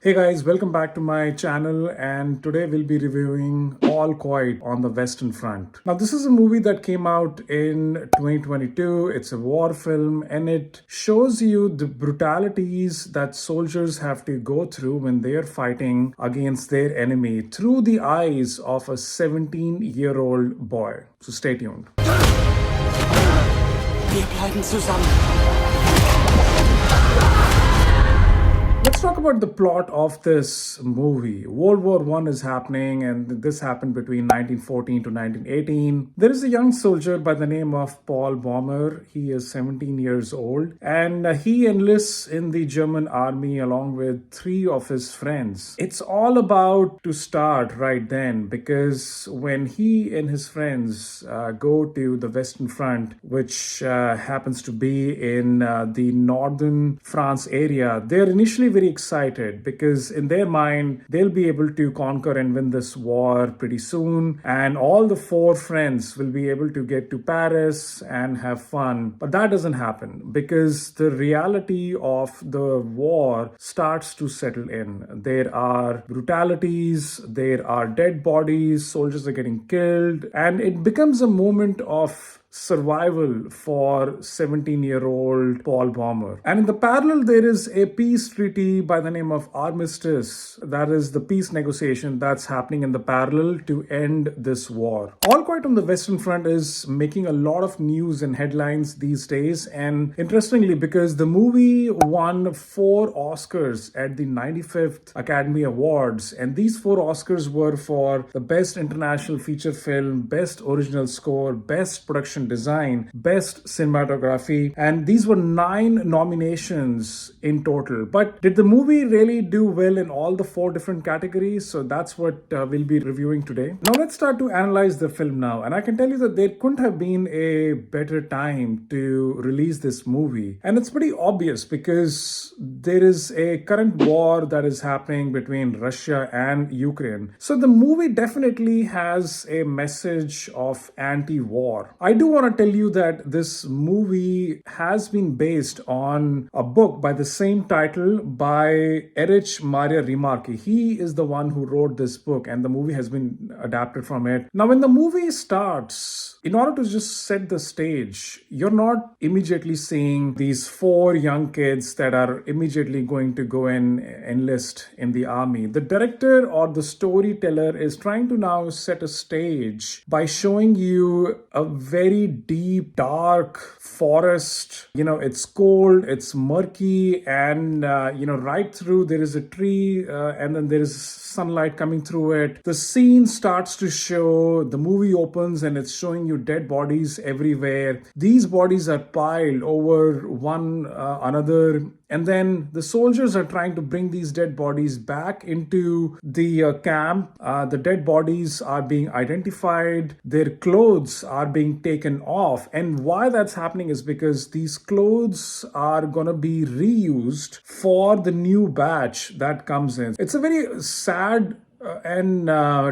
Hey guys, welcome back to my channel, and today we'll be reviewing All Quiet on the Western Front. Now, this is a movie that came out in 2022. It's a war film and it shows you the brutalities that soldiers have to go through when they are fighting against their enemy through the eyes of a 17-year-old boy. So stay tuned. Wir bleiben zusammen. Let's talk about the plot of this movie. World War I is happening, and this happened between 1914 to 1918. There is a young soldier by the name of Paul Baumer. He is 17 years old, and he enlists in the German army along with three of his friends. It's all about to start right then, because when he and his friends go to the Western Front, which happens to be in the northern France area, they're initially very excited because in their mind they'll be able to conquer and win this war pretty soon, and all the four friends will be able to get to Paris and have fun. But that doesn't happen because the reality of the war starts to settle in. There are brutalities, there are dead bodies, soldiers are getting killed, and it becomes a moment of survival for 17-year-old Paul Baumer. And in the parallel, there is a peace treaty by the name of Armistice. That is the peace negotiation that's happening in the parallel to end this war. All Quiet on the Western Front is making a lot of news and headlines these days. And interestingly, because the movie won 4 Oscars at the 95th Academy Awards, and these 4 Oscars were for the Best International Feature Film, Best Original Score, Best Production Design, Best Cinematography, and these were 9 nominations in total. But did the movie really do well in all the 4 different categories? So that's what we'll be reviewing today. Now let's start to analyze the film now, and I can tell you that there couldn't have been a better time to release this movie, and it's pretty obvious because there is a current war that is happening between Russia and Ukraine. So the movie definitely has a message of anti-war. I do want to tell you that this movie has been based on a book by the same title by Erich Maria Remarque. He is the one who wrote this book, and the movie has been adapted from it. Now, when the movie starts, in order to just set the stage, you're not immediately seeing these 4 young kids that are immediately going to go and enlist in the army. The director or the storyteller is trying to now set a stage by showing you a very deep, dark forest. It's cold, it's murky, and right through there is a tree, and then there is sunlight coming through it. The scene starts to show, the movie opens and it's showing you dead bodies everywhere. These bodies are piled over one another, and then the soldiers are trying to bring these dead bodies back into the camp. The dead bodies are being identified, their clothes are being taken off, and why that's happening is because these clothes are gonna be reused for the new batch that comes in. It's a very sad and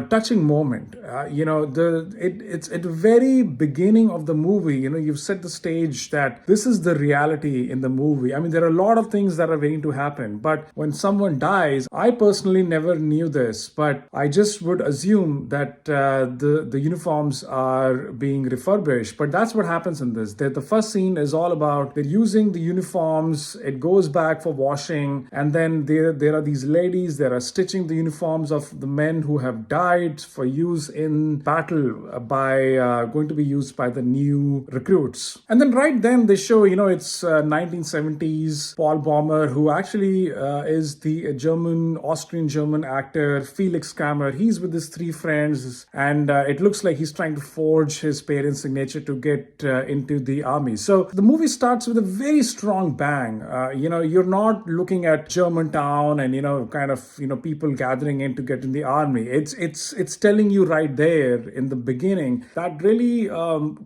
touching moment. It's at the very beginning of the movie. You've set the stage that this is the reality in the movie. I mean, there are a lot of things that are waiting to happen, but when someone dies, I personally never knew this, but I just would assume that the uniforms are being refurbished. But that's what happens in this. The first scene is all about they're using the uniforms. It goes back for washing, and then there are these ladies that are stitching the uniforms of the men who have died for use in battle by going to be used by the new recruits. And then right then they show, it's 1970s Paul Baumer, who actually is the Austrian-German actor Felix Kammer. He's with his 3 friends, and it looks like he's trying to forge his parents' signature to get into the army. So the movie starts with a very strong bang. You're not looking at Germantown and, people gathering in to get in the army. It's telling you right there in the beginning. That really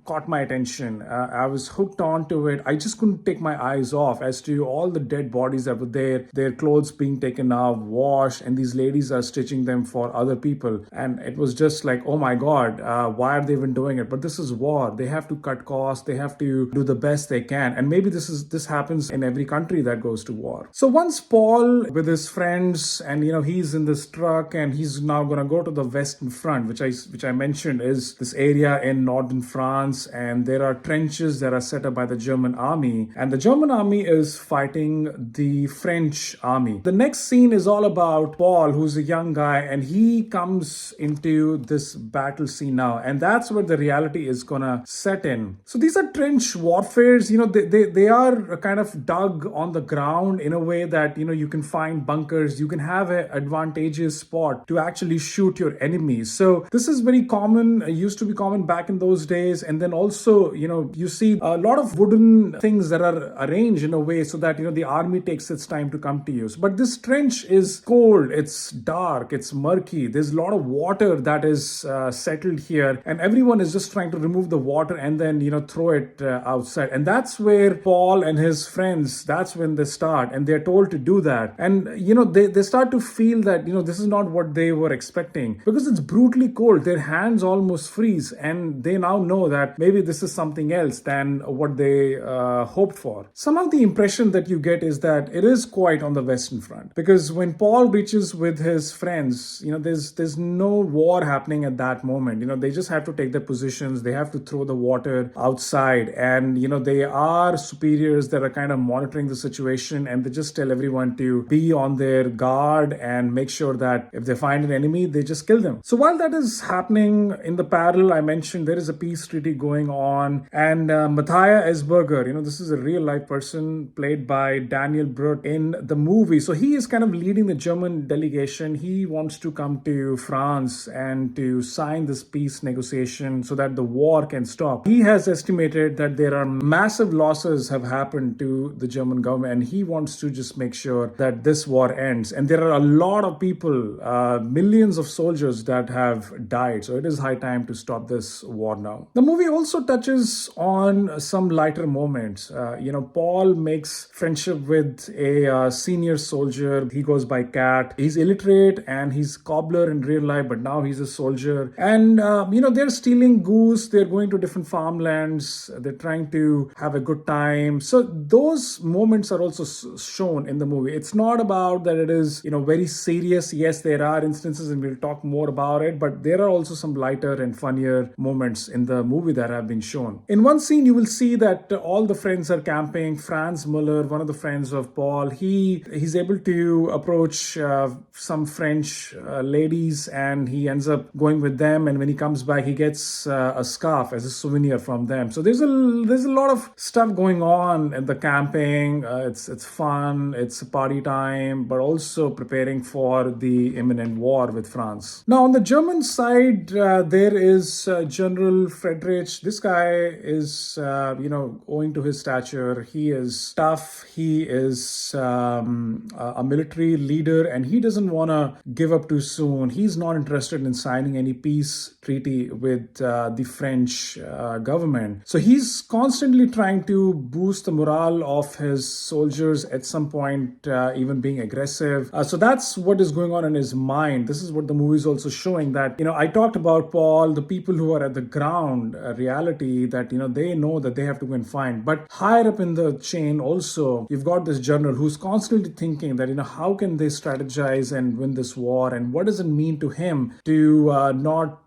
caught my attention. I was hooked onto it. I just couldn't take my eyes off as to all the dead bodies that were there, their clothes being taken off, washed, and these ladies are stitching them for other people. And it was just like, oh my God, why are they even doing it? But this is war. They have to cut costs. They have to do the best they can. And maybe this happens in every country that goes to war. So once Paul with his friends, and he's in this truck, and he's now gonna go to the Western Front, which I mentioned is this area in northern France, and there are trenches that are set up by the German army, and the German army is fighting the French army. The next scene is all about Paul, who's a young guy, and he comes into this battle scene now, and that's where the reality is gonna set in. So these are trench warfares. They are kind of dug on the ground in a way that you can find bunkers, you can have an advantageous spot to actually shoot your enemies. So this is very common, used to be common back in those days. And then also you see a lot of wooden things that are arranged in a way so that the army takes its time to come to you. But this trench is cold, it's dark, it's murky, there's a lot of water that is settled here, and everyone is just trying to remove the water and then throw it outside. And that's where Paul and his friends, that's when they start, and they're told to do that. And they start to feel that this is not what they were expecting, because it's brutally cold. Their hands almost freeze, and they now know that maybe this is something else than what they hoped for. Somehow the impression that you get is that it is quiet on the Western Front, because when Paul reaches with his friends, there's no war happening at that moment. They just have to take their positions, they have to throw the water outside, and they are superiors that are kind of monitoring the situation, and they just tell everyone to be on their guard and make sure that if they find an enemy, they just kill them. So while that is happening, in the parallel, I mentioned there is a peace treaty going on, and Matthias Esberger, this is a real life person played by Daniel Brühl in the movie. So he is kind of leading the German delegation. He wants to come to France and to sign this peace negotiation so that the war can stop. He has estimated that there are massive losses have happened to the German government, and he wants to just make sure that this war ends. And there are a lot of people, millions of soldiers that have died. So it is high time to stop this war now. The movie also touches on some lighter moments. Paul makes friendship with a senior soldier. He goes by Cat. He's illiterate and he's cobbler in real life, but now he's a soldier. And, they're stealing goose. They're going to different farmlands. They're trying to have a good time. So those moments are also shown in the movie. It's not about that it is, very serious. Yes, there are instances, and we'll talk more about it, but there are also some lighter and funnier moments in the movie that have been shown. In one scene, you will see that all the friends are camping. Franz Müller, one of the friends of Paul, he's able to approach some French ladies, and he ends up going with them. And when he comes back, he gets a scarf as a souvenir from them. So there's a lot of stuff going on at the camping. It's fun, it's a party time, but also preparing for the imminent war with France. Now on the German side, there is General Friedrich. This guy is, owing to his stature, he is tough. He is a military leader, and he doesn't want to give up too soon. He's not interested in signing any peace treaty with the French government. So he's constantly trying to boost the morale of his soldiers, at some point even being aggressive. So that's what is going on in his mind. This is what the movie is also showing, that I talked about Paul, the people who are at the ground reality, that they know that they have to go and find. But higher up in the chain also, you've got this general who's constantly thinking that how can they strategize and win this war, and what does it mean to him to not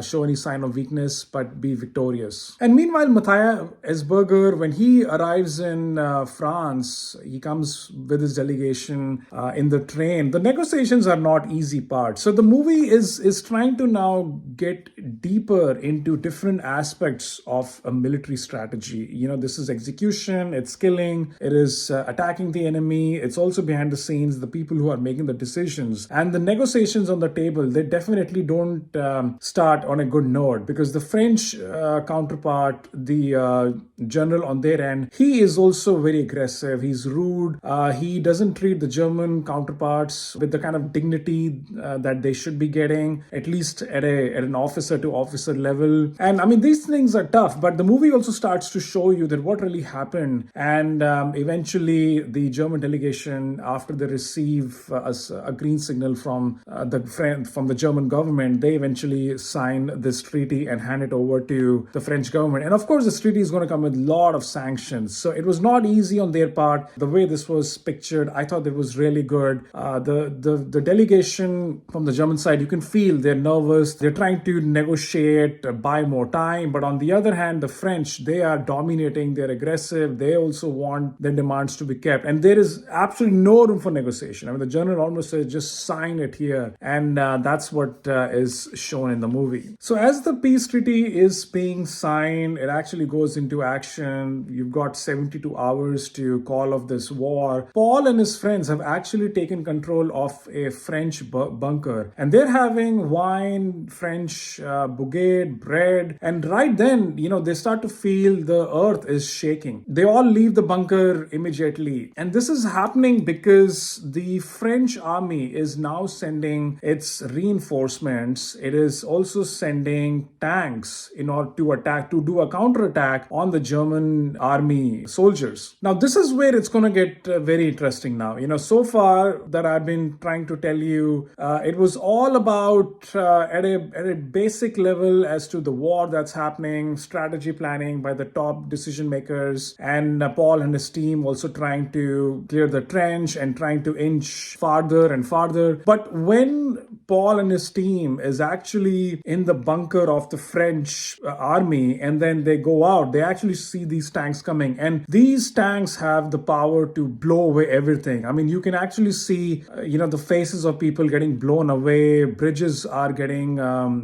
show any sign of weakness but be victorious. And meanwhile, Matthias Esberger, when he arrives in France, he comes with his delegation in the train. The negotiations are not easy parts. So the movie is trying to now get deeper into different aspects of a military strategy. This is execution, it's killing, it is attacking the enemy, it's also behind the scenes, the people who are making the decisions. And the negotiations on the table, they definitely don't don't start on a good note, because the French counterpart, the general on their end, he is also very aggressive. He's rude. He doesn't treat the German counterparts with the kind of dignity that they should be getting, at least at an officer to officer level. And I mean, these things are tough, but the movie also starts to show you that what really happened. And eventually, the German delegation, after they receive a green signal from the German government, they eventually sign this treaty and hand it over to the French government. And of course, this treaty is going to come with a lot of sanctions. So it was not easy on their part. The way this was pictured, I thought it was really good. The delegation from the German side, you can feel they're nervous. They're trying to negotiate, buy more time. But on the other hand, the French, they are dominating. They're aggressive. They also want their demands to be kept. And there is absolutely no room for negotiation. I mean, the general almost says, just sign it here. And that's what is shown in the movie. So as the peace treaty is being signed, it actually goes into action. You've got 72 hours to call off this war. Paul and his friends have actually taken control of a French bunker, and they're having wine, French baguette, bread, and right then, they start to feel the earth is shaking. They all leave the bunker immediately, and this is happening because the French army is now sending its reinforcements. It is also sending tanks in order to do a counterattack on the German army soldiers. Now, this is where it's going to get very interesting now. So far that I've been trying to tell you, it was all about at a basic level as to the war that's happening, strategy planning by the top decision makers, and Paul and his team also trying to clear the trench and trying to inch farther and farther. But when Paul and his team is actually in the bunker of the French army, and then they go out, they actually see these tanks coming, and these tanks have the power to blow away everything. I mean, you can actually see the faces of people getting blown away, bridges are getting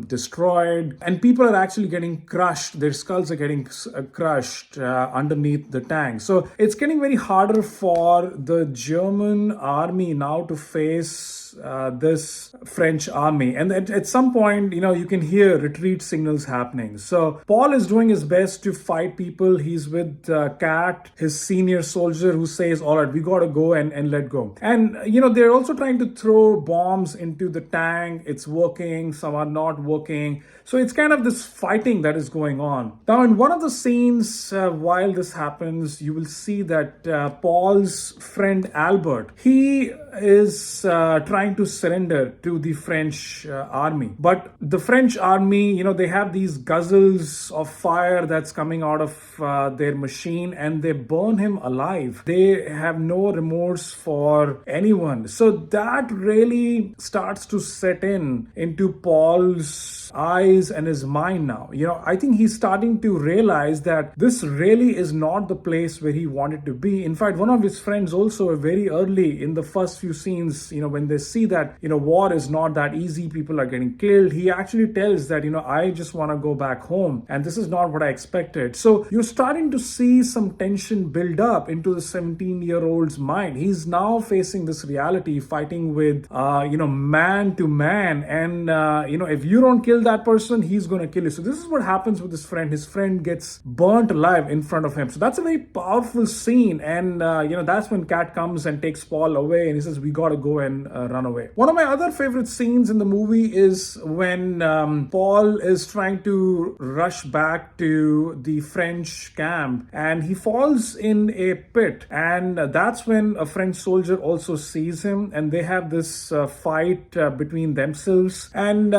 destroyed, and people are actually getting crushed. Their skulls are getting crushed underneath the tanks. So it's getting very harder for the German army now to face this French army. And at some point, you can hear retreat signals happening. So Paul is doing his best to fight people. He's with Kat, his senior soldier, who says, all right, we got to go and let go. And, they're also trying to throw bombs into the tank. It's working. Some are not working. So it's kind of this fighting that is going on. Now, in one of the scenes, while this happens, you will see that Paul's friend Albert, he is trying to surrender to the French army. But the French army, they have these guzzles of fire that's coming out of their machine, and they burn him alive. They have no remorse for anyone. So that really starts to set into Paul's eyes and his mind now. I think he's starting to realize that this really is not the place where he wanted to be. In fact, one of his friends also very early in the first few scenes, when they see that, war is not that easy, people are getting killed, he actually tells that, I just want to go back home, and this is not what I expected. So you're starting to see some tension build up into the 17-year-old's mind. He's now facing this reality, fighting with, man to man. And, if you don't kill that person, he's going to kill you. So this is what happens with his friend. His friend gets burnt alive in front of him. So that's a very powerful scene. And, that's when Kat comes and takes Paul away, and he says, we got to go and run away. One of my other favorite scenes in the movie is when Paul is trying to rush back to the French camp, and he falls in a pit. And that's when a French soldier also sees him, and they have this fight between themselves. And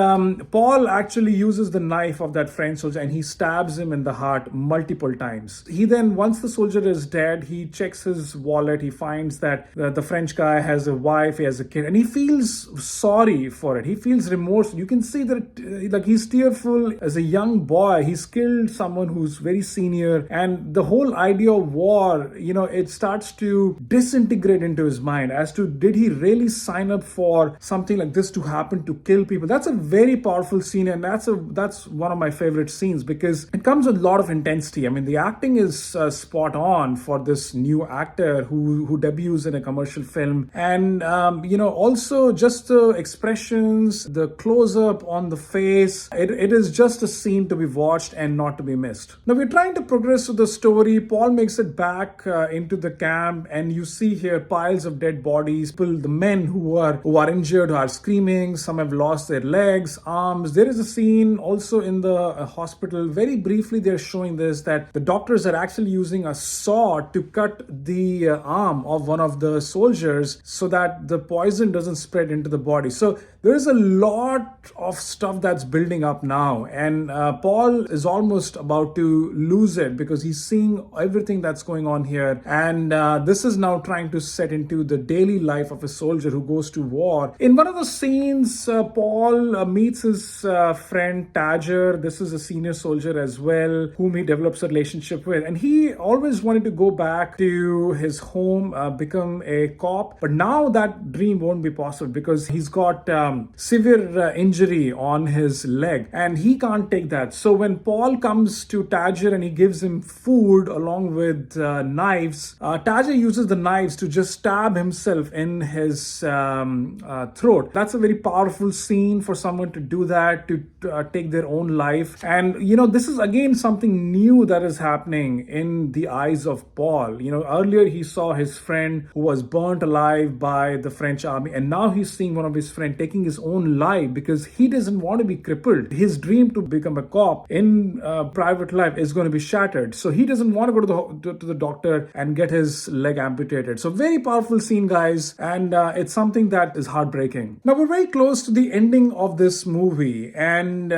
Paul actually uses the knife of that French soldier, and he stabs him in the heart multiple times. He then, once the soldier is dead, he checks his wallet. He finds that the French guy has a wife, he has a kid, and he feels sorry for it. He feels remorse. You can see that he's tearful. As a young boy, he's killed someone who's very senior, and the whole idea of war, it starts to disintegrate into his mind as to, did he really sign up for something like this to happen, to kill people? That's a very powerful scene, and that's one of my favorite scenes because it comes with a lot of intensity. I mean, the acting is spot on for this new actor who debuts in a commercial film, and also also just the expressions, the close-up on the face. It is just a scene to be watched and not to be missed. Now we're trying to progress with the story. Paul makes it back into the camp, and you see here piles of dead bodies. People, the men who are injured are screaming. Some have lost their legs, arms. There is a scene also in the hospital. Very briefly, they're showing this, that the doctors are actually using a saw to cut the arm of one of the soldiers so that the poison doesn't spread into the body. So there is a lot of stuff that's building up now, and Paul is almost about to lose it because he's seeing everything that's going on here, and this is now trying to set into the daily life of a soldier who goes to war. In one of the scenes, Paul meets his friend Tajer. This is a senior soldier as well, whom he develops a relationship with, and he always wanted to go back to his home, become a cop, but now that dream won't be possible because he's got severe injury on his leg and he can't take that. So when Paul comes to Tajer and he gives him food along with knives, Tajer uses the knives to just stab himself in his throat. That's a very powerful scene for someone to do that, to take their own life. And this is again something new that is happening in the eyes of Paul. Earlier he saw his friend who was burnt alive by the French army, and now he's seeing one of his friends taking his own life because he doesn't want to be crippled. His dream to become a cop in private life is going to be shattered. So he doesn't want to go to the doctor and get his leg amputated. So very powerful scene, guys, and it's something that is heartbreaking. Now we're very close to the ending of this movie, and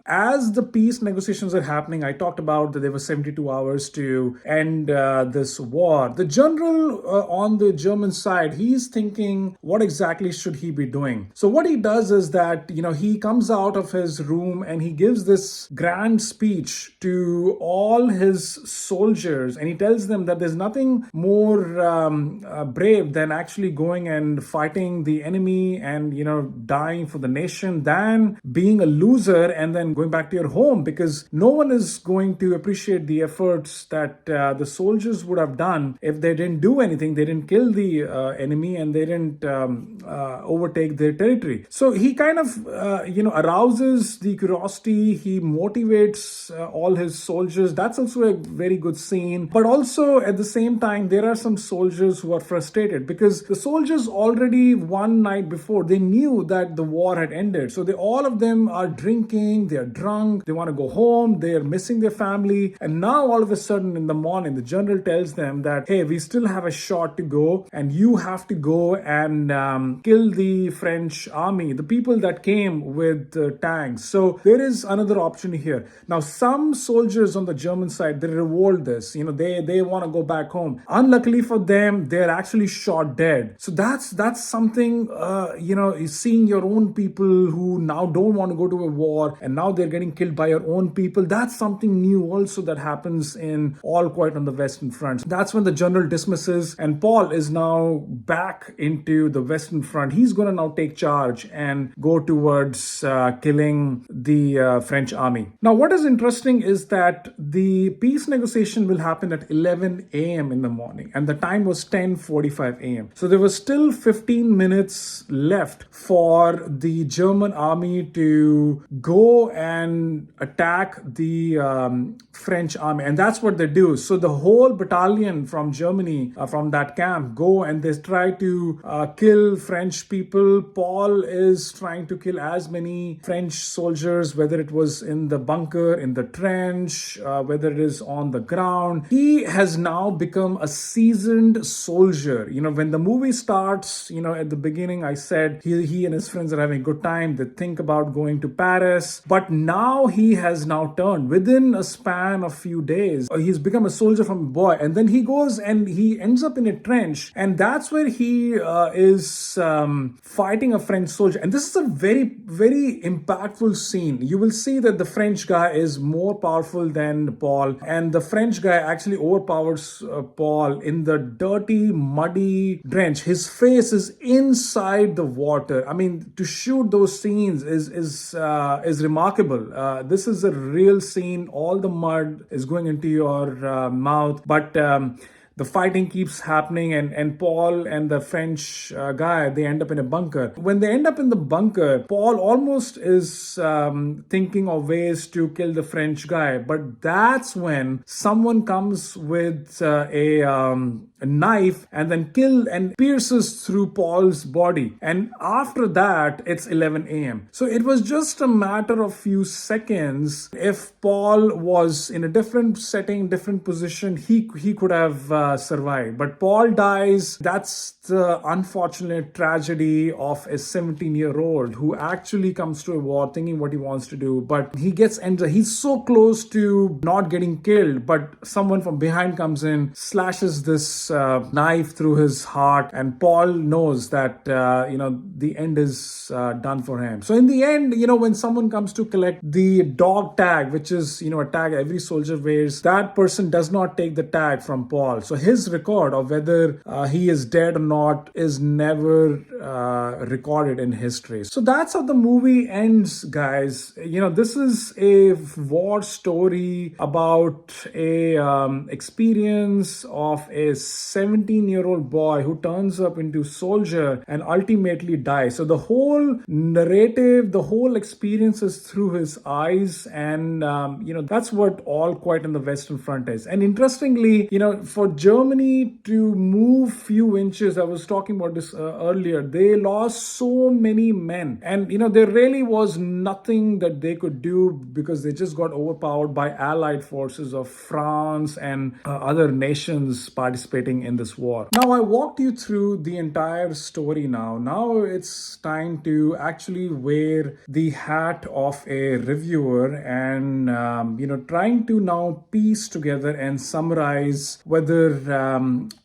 as the peace negotiations are happening, I talked about that there were 72 hours to end this war. The general on the German side, he's thinking, what exactly should he be doing? So what he does is that, he comes out of his room and he gives this grand speech to all his soldiers, and he tells them that there's nothing more brave than actually going and fighting the enemy and, dying for the nation than being a loser and then going back to your home, because no one is going to appreciate the efforts that the soldiers would have done if they didn't do anything. They didn't kill the enemy and they didn't overtake their territory. So he kind of, arouses the curiosity. He motivates all his soldiers. That's also a very good scene. But also at the same time, there are some soldiers who are frustrated because the soldiers already one night before, they knew that the war had ended. So all of them are drinking, they are drunk, they want to go home, they are missing their family. And now all of a sudden in the morning, the general tells them that, hey, we still have a shot to go and you have to go and kill the French army, the people that came with tanks. So there is another option here. Now, some soldiers on the German side, they revolt this. They want to go back home. Unluckily for them, they're actually shot dead. So that's something, seeing your own people who now don't want to go to a war and now they're getting killed by your own people. That's something new also that happens in All Quiet on the Western Front. That's when the general dismisses and Paul is now back into the Western Front. He's going to now take charge and go towards killing the French army. Now, what is interesting is that the peace negotiation will happen at 11 a.m. in the morning, and the time was 10:45 a.m. So there was still 15 minutes left for the German army to go and attack the French army, and that's what they do. So the whole battalion from Germany, from that camp, go and they try to kill French people. Paul is trying to kill as many French soldiers, whether it was in the bunker, in the trench, whether it is on the ground. He has now become a seasoned soldier. When the movie starts, at the beginning I said he and his friends are having a good time. They think about going to Paris, but now he has now turned within a span of few days. He's become a soldier from a boy, and then he goes and he ends up in a trench, and that's where he is fighting a French soldier. And this is a very, very impactful scene. You will see that the French guy is more powerful than Paul, and the French guy actually overpowers Paul in the dirty, muddy trench. His face is inside the water. I mean, to shoot those scenes is remarkable. This is a real scene. All the mud is going into your mouth, but the fighting keeps happening, and Paul and the French guy, they end up in a bunker. When they end up in the bunker, Paul almost is thinking of ways to kill the French guy, but that's when someone comes with a knife and then kill and pierces through Paul's body. And after that, it's 11 a.m. So it was just a matter of few seconds. If Paul was in a different setting, different position, he could have survived. But Paul dies. That's the unfortunate tragedy of a 17-year-old who actually comes to a war thinking what he wants to do, but he gets injured. He's so close to not getting killed, but someone from behind comes in, slashes this knife through his heart, and Paul knows that the end is done for him. So in the end, when someone comes to collect the dog tag, which is a tag every soldier wears, that person does not take the tag from Paul. So his record of whether he is dead or not is never recorded in history. So that's how the movie ends, guys. This is a war story about a experience of a 17-year-old boy who turns up into soldier and ultimately dies. So the whole narrative, the whole experience is through his eyes, and that's what All Quiet on the Western Front is. And interestingly, for Germany to move few inches, I was talking about this earlier, they lost so many men, and there really was nothing that they could do because they just got overpowered by allied forces of France and other nations participating in this war. Now, I walked you through the entire story now. Now it's time to actually wear the hat of a reviewer and trying to now piece together and summarize whether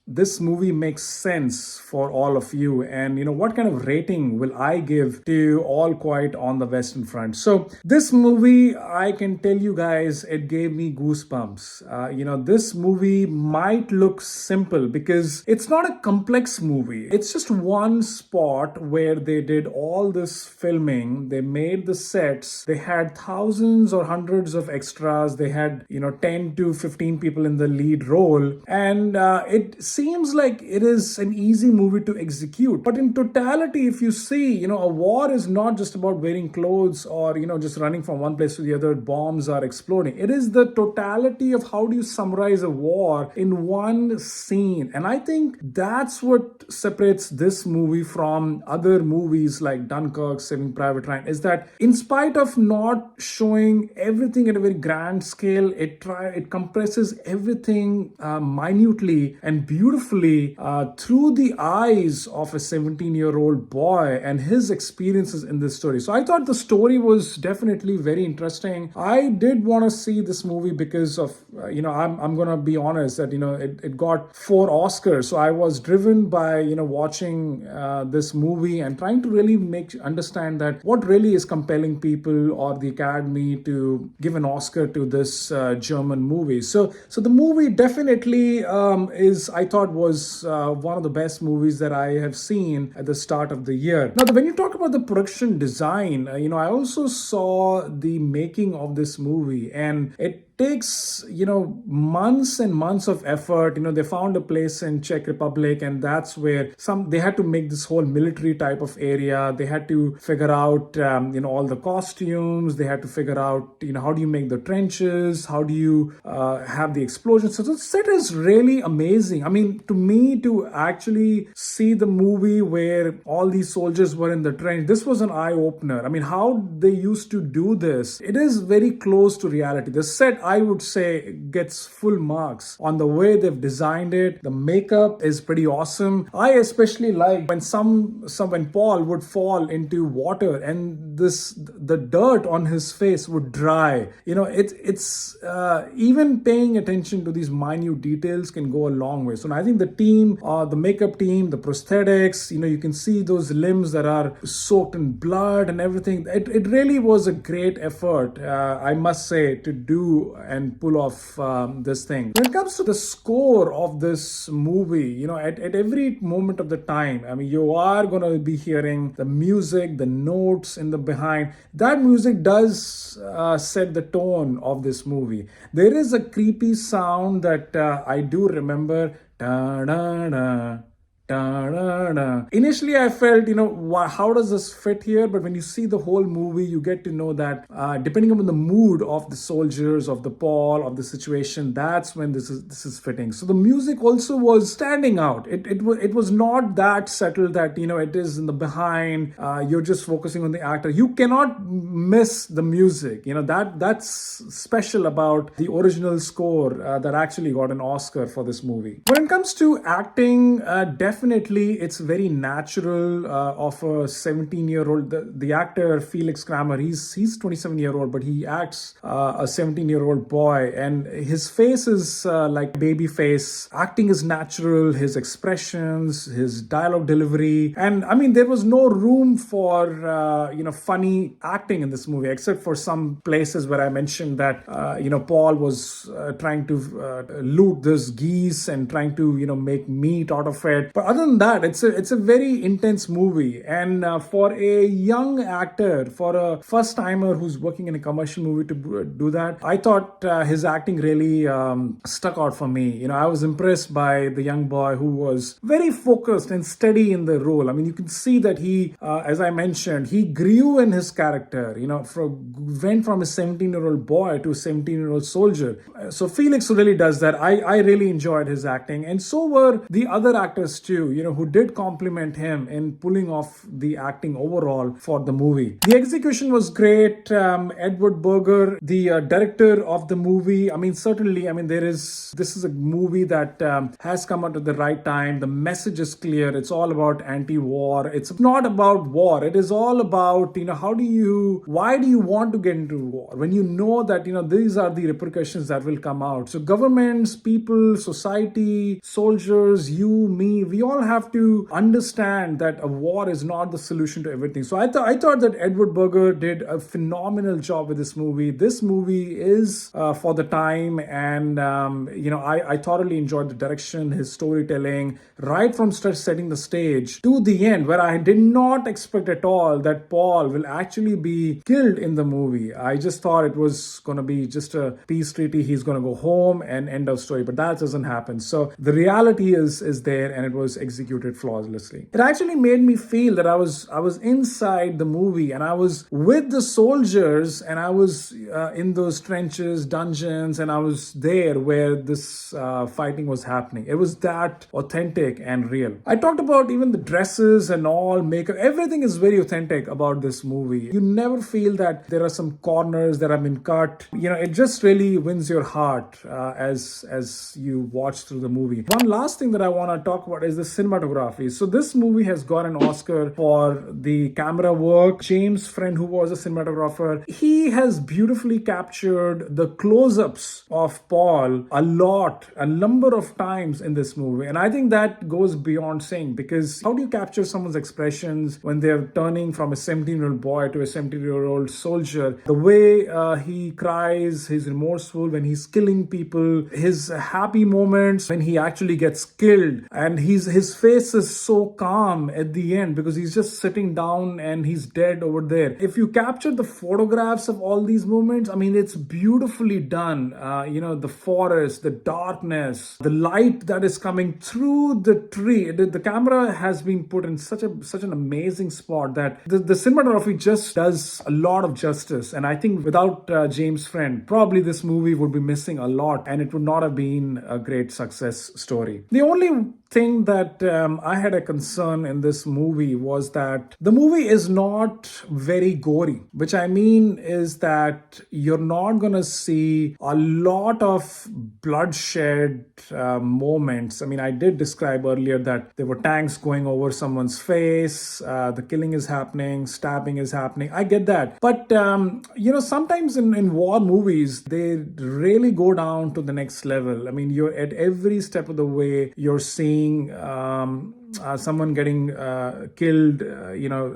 this movie makes sense for all of you, and what kind of rating will I give to All Quiet on the Western Front. So this movie, I can tell you guys, it gave me goosebumps. This movie might look simple because it's not a complex movie. It's just one spot where they did all this filming, they made the sets, they had thousands or hundreds of extras, they had 10 to 15 people in the lead role, and it seems like it is an easy movie to execute. But in totality, if you see, a war is not just about wearing clothes or, just running from one place to the other, bombs are exploding. It is the totality of how do you summarize a war in one scene. And I think that's what separates this movie from other movies like Dunkirk, Saving Private Ryan, is that in spite of not showing everything at a very grand scale, it compresses everything minutely and beautifully through the eyes of a 17-year-old boy and his experiences in this story. So I thought the story was definitely very interesting. I did want to see this movie because of, I'm going to be honest that, it got 4 Oscars. So I was driven by, watching this movie and trying to really understand that what really is compelling people or the Academy to give an Oscar to this German movie. So the movie definitely is, I thought, was one of the best movies that I have seen at the start of the year. Now, when you talk about the production design, I also saw the making of this movie, and it takes months and months of effort. They found a place in Czech Republic, and that's where they had to make this whole military type of area. They had to figure out all the costumes. They had to figure out how do you make the trenches, how do you have the explosions. So the set is really amazing. I mean, to me, to actually see the movie where all these soldiers were in the trench, this was an eye-opener. I mean, how they used to do this, it is very close to reality. The set, I would say, gets full marks on the way they've designed it. The makeup is pretty awesome. I especially like when Paul would fall into water and the dirt on his face would dry. It's even paying attention to these minute details can go a long way. So I think the team, the makeup team, the prosthetics, you can see those limbs that are soaked in blood and everything. It really was a great effort, I must say, to do and pull off this thing. When it comes to the score of this movie, at every moment of the time, I mean, you are going to be hearing the music, the notes in the behind. That music does set the tone of this movie. There is a creepy sound that I do remember. Da, da, da. Da-da-da. Initially, I felt, how does this fit here? But when you see the whole movie, you get to know that depending on the mood of the soldiers, of the Paul, of the situation, that's when this is fitting. So the music also was standing out. It was not that settled that it is in the behind. You're just focusing on the actor. You cannot miss the music. That's special about the original score that actually got an Oscar for this movie. When it comes to acting, definitely it's very natural of a 17-year-old. The actor Felix Kramer, he's 27-year-old, but he acts a 17-year-old boy, and his face is like baby face. Acting is natural, his expressions, his dialogue delivery, and I mean there was no room for funny acting in this movie, except for some places where I mentioned that Paul was trying to loot this geese and trying to make meat out of it. But other than that, it's a very intense movie, and for a young actor, for a first timer who's working in a commercial movie to do that, I thought his acting really stuck out for me. I was impressed by the young boy who was very focused and steady in the role. I mean, you can see that he, as I mentioned, he grew in his character. Went from a 17-year-old boy to a 17-year-old soldier. So Felix really does that. I really enjoyed his acting, and so were the other actors too, who did compliment him in pulling off the acting overall for the movie. The execution was great. Edward Berger, the director of the movie, I mean, certainly, this is a movie that has come out at the right time. The message is clear. It's all about anti-war. It's not about war. It is all about, why do you want to get into war? When you know that, these are the repercussions that will come out. So governments, people, society, soldiers, you, me, we all have to understand that a war is not the solution to everything. So I thought that Edward Berger did a phenomenal job with this movie. This movie is for the time, and I thoroughly enjoyed the direction, his storytelling, right from setting the stage to the end, where I did not expect at all that Paul will actually be killed in the movie. I just thought it was going to be just a peace treaty. He's going to go home and end of story, but that doesn't happen. So the reality is there, and it was executed flawlessly. It actually made me feel that I was inside the movie, and I was with the soldiers, and I was in those trenches, dungeons, and I was there where this fighting was happening. It was that authentic and real. I talked about even the dresses and all, makeup, everything is very authentic about this movie. You never feel that there are some corners that have been cut. It just really wins your heart as you watch through the movie. One last thing that I want to talk about is the cinematography. So this movie has got an Oscar for the camera work. James Friend, who was a cinematographer, he has beautifully captured the close-ups of Paul a number of times in this movie. And I think that goes beyond saying, because how do you capture someone's expressions when they're turning from a 17-year-old boy to a 17-year-old soldier? The way he cries, he's remorseful when he's killing people, his happy moments when he actually gets killed, and his face is so calm at the end because he's just sitting down and he's dead over there. If you capture the photographs of all these moments, I mean, it's beautifully done. The forest, the darkness, the light that is coming through the tree. The camera has been put in such an amazing spot that the cinematography just does a lot of justice. And I think without James Friend, probably this movie would be missing a lot, and it would not have been a great success story. The only thing that I had a concern in this movie was that the movie is not very gory, which I mean is that you're not going to see a lot of bloodshed moments. I mean, I did describe earlier that there were tanks going over someone's face, the killing is happening, stabbing is happening. I get that. But, sometimes in war movies, they really go down to the next level. I mean, you're at every step of the way, you're seeing seeing someone getting killed,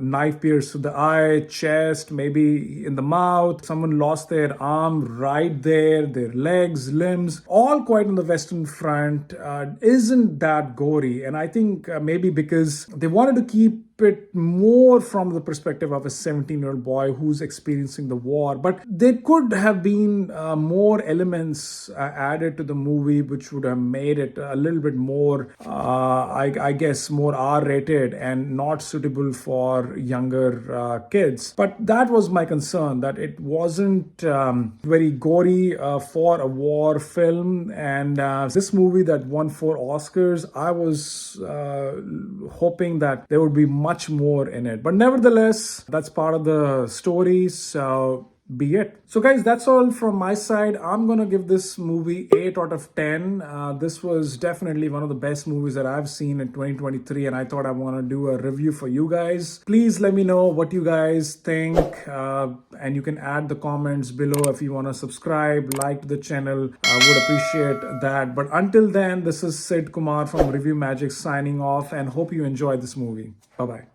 knife pierced to the eye, chest, maybe in the mouth. Someone lost their arm right there, their legs, limbs, all quite on the Western Front. Isn't that gory? And I think maybe because they wanted to keep it more from the perspective of a 17-year-old boy who's experiencing the war. But there could have been more elements added to the movie which would have made it a little bit more, I guess, more R-rated and not suitable for younger kids. But that was my concern, that it wasn't very gory for a war film. And this movie that won 4 Oscars, I was hoping that there would be much more in it. But nevertheless, that's part of the story. So be it. So guys, that's all from my side. I'm gonna give this movie 8 out of 10. This was definitely one of the best movies that I've seen in 2023, and I thought I want to do a review for you guys. Please let me know what you guys think, and you can add the comments below. If you want to subscribe, like the channel, I would appreciate that. But until then, this is Sid Kumar from Review Magic signing off, and hope you enjoyed this movie. Bye bye.